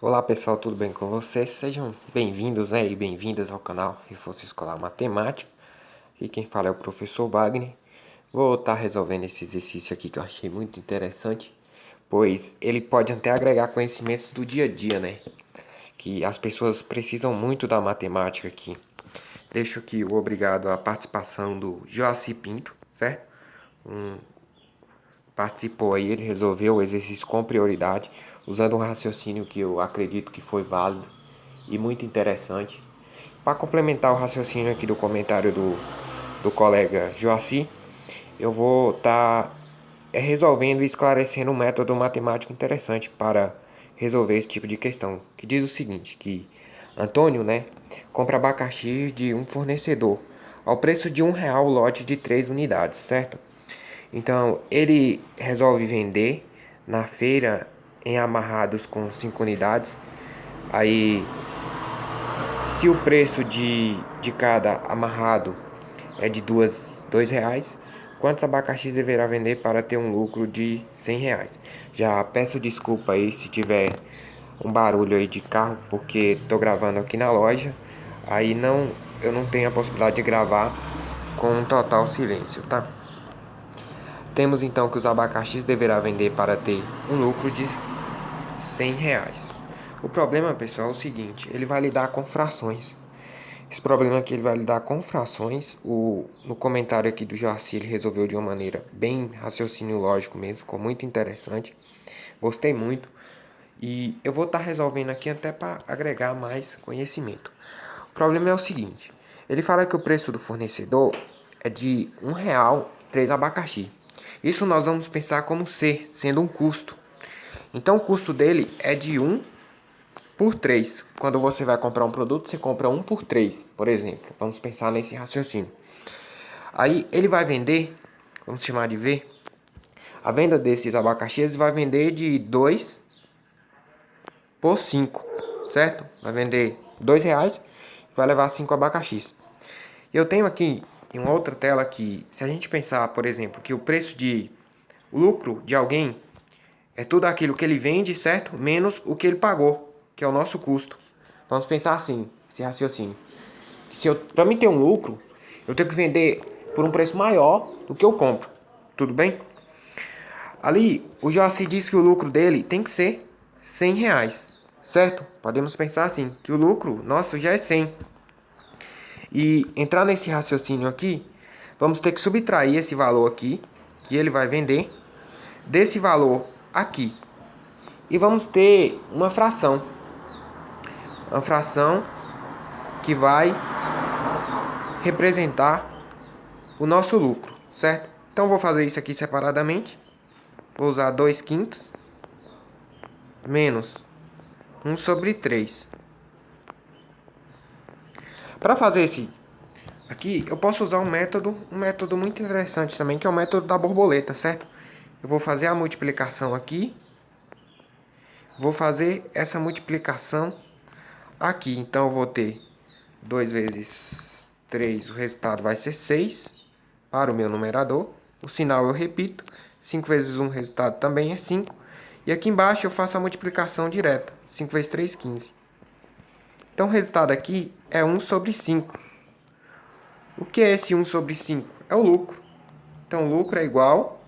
Olá pessoal, tudo bem com vocês? Sejam bem-vindos e bem-vindas ao canal Reforço Escolar Matemática. E quem fala é o professor Wagner. Vou estar resolvendo esse exercício aqui que eu achei muito interessante, pois ele pode até agregar conhecimentos do dia a dia, né? Que as pessoas precisam muito da matemática aqui. Deixo aqui o obrigado à participação do Joaci Pinto, certo? Participou aí, ele resolveu o exercício com prioridade, usando um raciocínio que eu acredito que foi válido e muito interessante. Para complementar o raciocínio aqui do comentário do colega Joaci, eu vou estar resolvendo e esclarecendo um método matemático interessante para resolver esse tipo de questão, que diz o seguinte, que Antônio, compra abacaxi de um fornecedor ao preço de R$ 1 o lote de 3 unidades, certo? Então, ele resolve vender na feira em amarrados com 5 unidades. Aí, se o preço de cada amarrado é de dois reais, quantos abacaxis deverá vender para ter um lucro de R$ 100? Já peço desculpa aí se tiver um barulho aí de carro, porque tô gravando aqui na loja. Aí eu não tenho a possibilidade de gravar com um total silêncio, tá? Temos então que os abacaxis deverá vender para ter um lucro de R$ 100. O problema, pessoal, é o seguinte, ele vai lidar com frações. Esse problema aqui ele vai lidar com frações. No comentário aqui do Joaci, ele resolveu de uma maneira bem raciocínio lógico mesmo, ficou muito interessante. Gostei muito. E eu vou estar resolvendo aqui até para agregar mais conhecimento. O problema é o seguinte, ele fala que o preço do fornecedor é de R$ 1 3 abacaxi. Isso nós vamos pensar como C, sendo um custo. Então o custo dele é de 1 por 3. Quando você vai comprar um produto, você compra 1 por 3, por exemplo. Vamos pensar nesse raciocínio. Aí ele vai vender, vamos chamar de V, a venda desses abacaxis vai vender de 2 por 5, certo? Vai vender R$ 2, vai levar 5 abacaxis. Eu tenho aqui em uma outra tela que, se a gente pensar, por exemplo, que o lucro de alguém é tudo aquilo que ele vende, certo? Menos o que ele pagou, que é o nosso custo. Vamos pensar assim, esse raciocínio. Para mim ter um lucro, eu tenho que vender por um preço maior do que eu compro. Tudo bem? Ali, o Joaci diz que o lucro dele tem que ser R$ 100, certo? Podemos pensar assim, que o lucro nosso já é 100. E entrar nesse raciocínio aqui, vamos ter que subtrair esse valor aqui, que ele vai vender, desse valor aqui. E vamos ter uma fração. Uma fração que vai representar o nosso lucro, certo? Então vou fazer isso aqui separadamente. Vou usar 2/5 menos 1 sobre 3. Para fazer esse aqui, eu posso usar um método muito interessante também, que é o método da borboleta, certo? Eu vou fazer a multiplicação aqui. Vou fazer essa multiplicação aqui. Então eu vou ter 2 vezes 3, o resultado vai ser 6 para o meu numerador. O sinal eu repito, 5 vezes 1, o resultado também é 5. E aqui embaixo eu faço a multiplicação direta, 5 vezes 3, 15. Então o resultado aqui é 1 sobre 5. O que é esse 1 sobre 5? É o lucro. Então o lucro é igual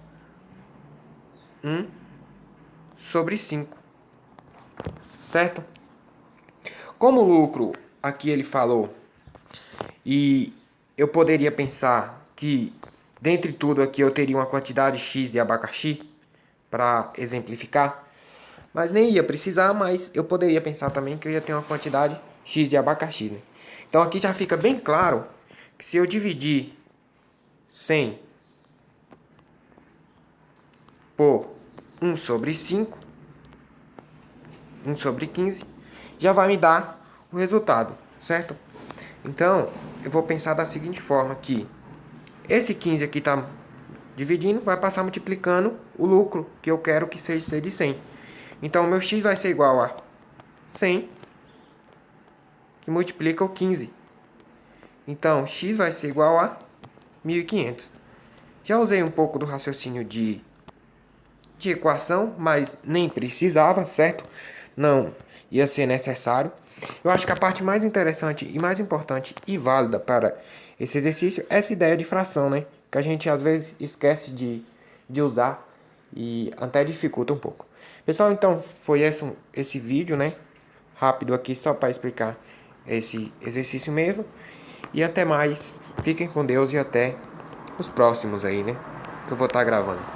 a 1 sobre 5, certo? Como o lucro aqui ele falou, e eu poderia pensar que, dentre tudo aqui, eu teria uma quantidade X de abacaxi, para exemplificar, mas nem ia precisar, mas eu poderia pensar também que eu ia ter uma quantidade X de abacaxi, né? Então aqui já fica bem claro que se eu dividir 100 por 1 sobre 5, 1 sobre 15, já vai me dar o resultado, certo? Então, eu vou pensar da seguinte forma que esse 15 aqui está dividindo, vai passar multiplicando o lucro que eu quero que seja de 100. Então, o meu x vai ser igual a 100, que multiplica o 15. Então, x vai ser igual a 1.500. Já usei um pouco do raciocínio de equação, mas nem precisava, certo? Não ia ser necessário. Eu acho que a parte mais interessante e mais importante e válida para esse exercício é essa ideia de fração, né? Que a gente às vezes esquece de usar e até dificulta um pouco. Pessoal, então foi esse vídeo, né? Rápido aqui só para explicar esse exercício mesmo. E até mais. Fiquem com Deus e até os próximos aí, né? Que eu vou estar gravando.